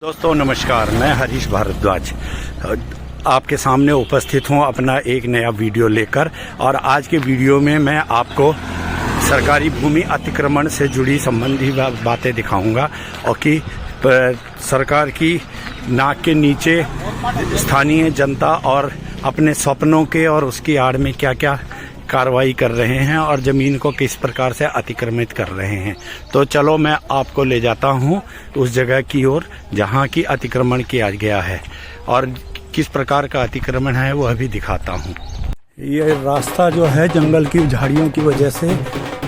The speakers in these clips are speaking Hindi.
दोस्तों नमस्कार, मैं हरीश भारद्वाज आपके सामने उपस्थित हूं अपना एक नया वीडियो लेकर। और आज के वीडियो में मैं आपको सरकारी भूमि अतिक्रमण से जुड़ी संबंधी बातें दिखाऊंगा और कि सरकार की नाक के नीचे स्थानीय जनता और अपने सपनों के और उसकी आड़ में क्या क्या कार्रवाई कर रहे हैं और ज़मीन को किस प्रकार से अतिक्रमित कर रहे हैं। तो चलो मैं आपको ले जाता हूं उस जगह की ओर जहां की अतिक्रमण किया गया है और किस प्रकार का अतिक्रमण है वो अभी दिखाता हूं। ये रास्ता जो है जंगल की झाड़ियों की वजह से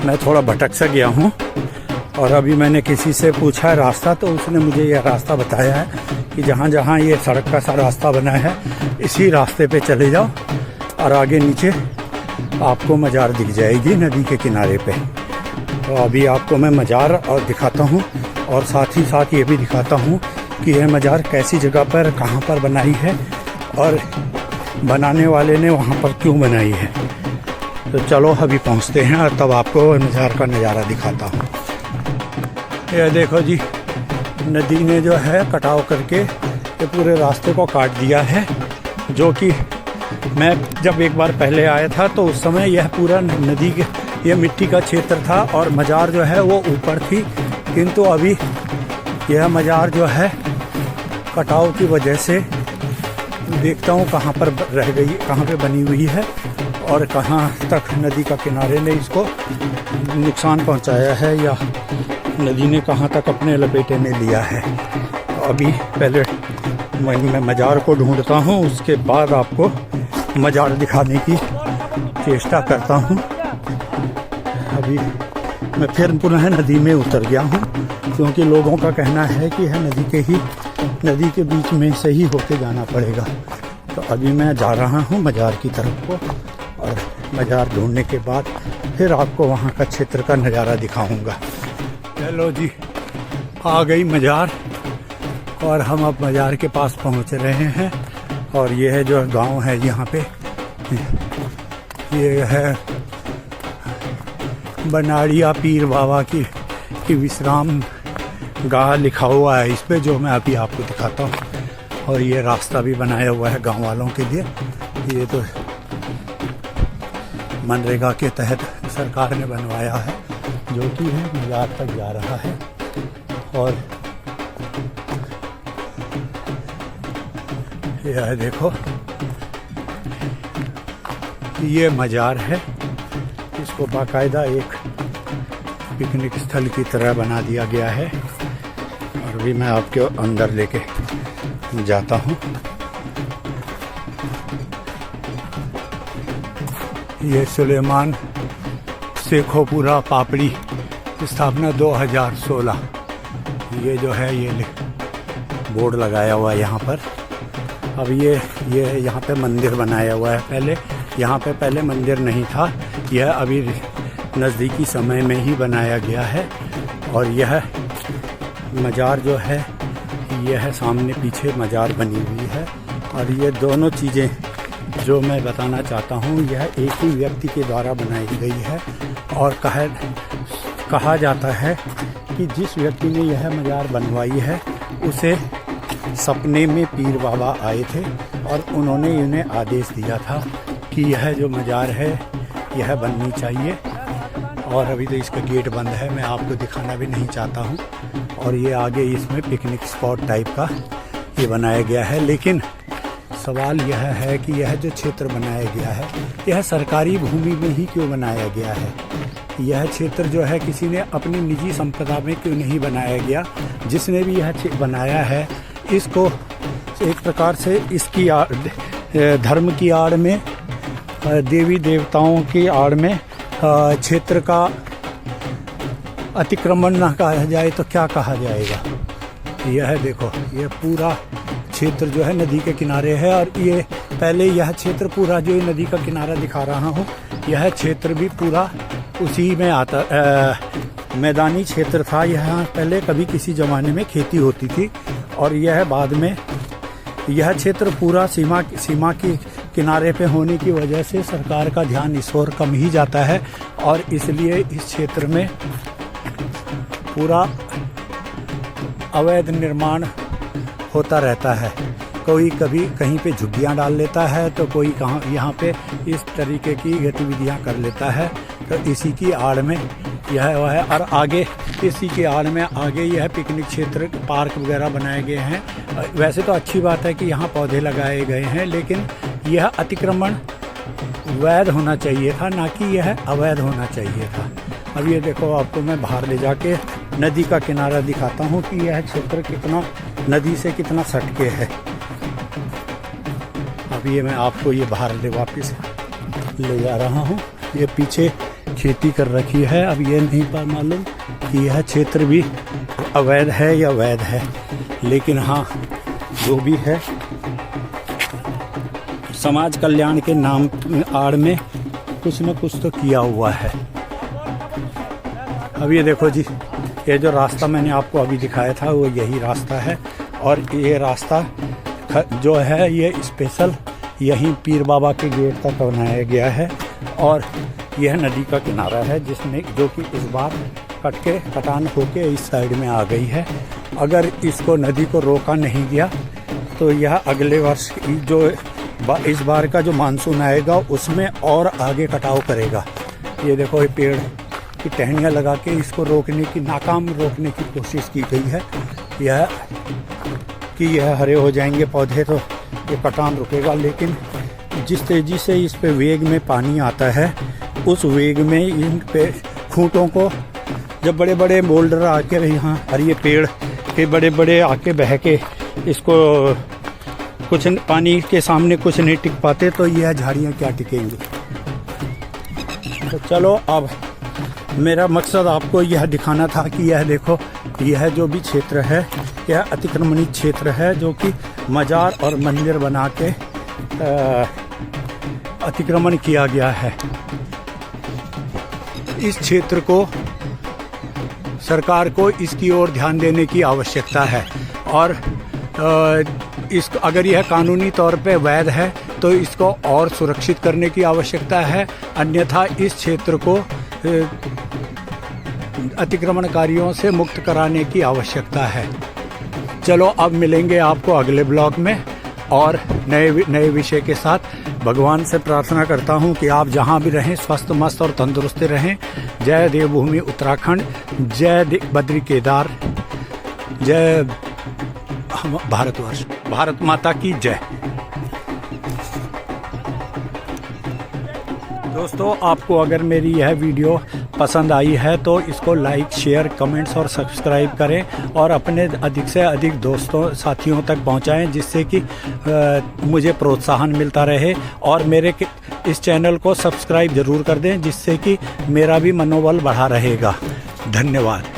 मैं थोड़ा भटक सा गया हूं और अभी मैंने किसी से पूछा है रास्ता, तो उसने मुझे यह रास्ता बताया है कि जहाँ जहाँ ये सड़क का सा रास्ता बना है इसी रास्ते पे चले जाओ और आगे नीचे आपको मज़ार दिख जाएगी नदी के किनारे पे। तो अभी आपको मैं मज़ार और दिखाता हूँ और साथ ही साथ ये भी दिखाता हूँ कि यह मज़ार कैसी जगह पर कहाँ पर बनाई है और बनाने वाले ने वहाँ पर क्यों बनाई है। तो चलो अभी पहुँचते हैं और तब आपको मज़ार का नज़ारा दिखाता हूँ। यह देखो जी, नदी ने जो है कटाव करके ये पूरे रास्ते को काट दिया है, जो कि मैं जब एक बार पहले आया था तो उस समय यह पूरा नदी के ये मिट्टी का क्षेत्र था और मज़ार जो है वो ऊपर थी, किंतु अभी यह मज़ार जो है कटाव की वजह से देखता हूँ कहाँ पर रह गई, कहाँ पे बनी हुई है और कहाँ तक नदी का किनारे ने इसको नुकसान पहुँचाया है या नदी ने कहाँ तक अपने लपेटे में लिया है। अभी पहले मैं मज़ार को ढूंढता हूँ, उसके बाद आपको मज़ार दिखाने की चेष्टा करता हूँ। अभी मैं फिर पुनः नदी में उतर गया हूँ क्योंकि लोगों का कहना है कि यह नदी के बीच में से ही होके जाना पड़ेगा। तो अभी मैं जा रहा हूँ मज़ार की तरफ को और मज़ार ढूंढने के बाद फिर आपको वहाँ का क्षेत्र का नज़ारा दिखाऊँगा। चलो जी, आ गई मज़ार और हम अब मज़ार के पास पहुँच रहे हैं। और ये है जो गांव है यहाँ पे, ये है बनाड़िया पीर बाबा की विश्राम गाह लिखा हुआ है इस पे, जो मैं अभी आपको दिखाता हूँ। और ये रास्ता भी बनाया हुआ है गांव वालों के लिए। ये तो मनरेगा के तहत सरकार ने बनवाया है, जो कि है मज़ार तक जा रहा है। और यह देखो, ये मज़ार है, इसको बाकायदा एक पिकनिक स्थल की तरह बना दिया गया है। और भी मैं आपके अंदर लेके जाता हूँ। ये सुलेमान शेखोपुरा पापड़ी स्थापना 2016, ये जो है ये बोर्ड लगाया हुआ है यहाँ पर। अब ये यहाँ पे मंदिर बनाया हुआ है, पहले यहाँ पे पहले मंदिर नहीं था, यह अभी नज़दीकी समय में ही बनाया गया है। और यह मज़ार जो है यह सामने पीछे मज़ार बनी हुई है। और ये दोनों चीज़ें जो मैं बताना चाहता हूँ यह एक ही व्यक्ति के द्वारा बनाई गई है। और कहा जाता है कि जिस व्यक्ति ने यह मज़ार बनवाई है उसे सपने में पीर बाबा आए थे और उन्होंने इन्हें आदेश दिया था कि यह जो मज़ार है यह बननी चाहिए। और अभी तो इसका गेट बंद है, मैं आपको दिखाना भी नहीं चाहता हूँ। और ये आगे इसमें पिकनिक स्पॉट टाइप का ये बनाया गया है। लेकिन सवाल यह है कि यह जो क्षेत्र बनाया गया है यह सरकारी भूमि में ही क्यों बनाया गया है। यह क्षेत्र जो है किसी ने अपनी निजी संपदा में क्यों नहीं बनाया गया। जिसने भी यह बनाया है इसको एक प्रकार से इसकी धर्म की आड़ में, देवी देवताओं की आड़ में क्षेत्र का अतिक्रमण ना कहा जाए तो क्या कहा जाएगा। यह देखो, ये पूरा क्षेत्र जो है नदी के किनारे है। और ये पहले यह क्षेत्र पूरा जो ये नदी का किनारा दिखा रहा हूँ यह क्षेत्र भी पूरा उसी में आता, मैदानी क्षेत्र था। यहाँ पहले कभी किसी ज़माने में खेती होती थी और यह बाद में यह क्षेत्र पूरा सीमा की किनारे पे होने की वजह से सरकार का ध्यान इस ओर कम ही जाता है। और इसलिए इस क्षेत्र में पूरा अवैध निर्माण होता रहता है। कोई कभी कहीं पे झुग्गियाँ डाल लेता है तो कोई कहाँ यहाँ पे इस तरीके की गतिविधियाँ कर लेता है। तो इसी की आड़ में यह वह है, और आगे इसी के आड़ में आगे यह पिकनिक क्षेत्र, पार्क वगैरह बनाए गए हैं। वैसे तो अच्छी बात है कि यहाँ पौधे लगाए गए हैं, लेकिन यह अतिक्रमण वैध होना चाहिए था, ना कि यह अवैध होना चाहिए था। अब ये देखो, आपको मैं बाहर ले जाके नदी का किनारा दिखाता हूँ कि यह क्षेत्र कितना नदी से कितना सटके है। अब ये मैं आपको ये बाहर वापस ले जा रहा हूँ। ये पीछे खेती कर रखी है। अब ये नहीं पा मालूम कि यह क्षेत्र भी अवैध है या वैध है, लेकिन हाँ, जो भी है, समाज कल्याण के नाम आड़ में कुछ न कुछ तो किया हुआ है। अब ये देखो जी, ये जो रास्ता मैंने आपको अभी दिखाया था वो यही रास्ता है, और ये रास्ता जो है ये स्पेशल यहीं पीर बाबा के गेट तक बनाया गया है, और यह नदी का किनारा है जिसमें जो कि इस बार कटान होके इस साइड में आ गई है। अगर इसको नदी को रोका नहीं गया तो यह अगले वर्ष जो इस बार का जो मानसून आएगा उसमें और आगे कटाव करेगा। ये देखो, ये पेड़ की टहनियाँ लगा के इसको नाकाम रोकने की कोशिश की गई है। यह कि यह हरे हो जाएंगे पौधे तो ये कटान रुकेगा, लेकिन जिस तेज़ी से इस पे वेग में पानी आता है, उस वेग में इन पे खूंटों को जब बड़े बड़े बोल्डर आके यहाँ और ये पेड़ के बड़े बड़े आके बह के इसको कुछ पानी के सामने कुछ नहीं टिक पाते, तो यह झाड़ियाँ क्या टिकेंगी। तो चलो, अब मेरा मकसद आपको यह दिखाना था कि यह देखो, यह जो भी क्षेत्र है यह अतिक्रमणित क्षेत्र है, जो कि मजार और मंदिर बना के अतिक्रमण किया गया है। इस क्षेत्र को सरकार को इसकी ओर ध्यान देने की आवश्यकता है, और इसको अगर यह कानूनी तौर पे वैध है तो इसको और सुरक्षित करने की आवश्यकता है, अन्यथा इस क्षेत्र को अतिक्रमणकारियों से मुक्त कराने की आवश्यकता है। चलो, अब मिलेंगे आपको अगले ब्लॉग में और नए विषय के साथ। भगवान से प्रार्थना करता हूं कि आप जहां भी रहें स्वस्थ, मस्त और तंदुरुस्त रहें। जय देवभूमि उत्तराखंड, जय बद्री केदार, जय भारतवर्ष, भारत माता की जय। दोस्तों, आपको अगर मेरी यह वीडियो पसंद आई है तो इसको लाइक, शेयर, कमेंट्स और सब्सक्राइब करें, और अपने अधिक से अधिक दोस्तों, साथियों तक पहुंचाएं, जिससे कि मुझे प्रोत्साहन मिलता रहे। और मेरे इस चैनल को सब्सक्राइब ज़रूर कर दें, जिससे कि मेरा भी मनोबल बढ़ा रहेगा। धन्यवाद।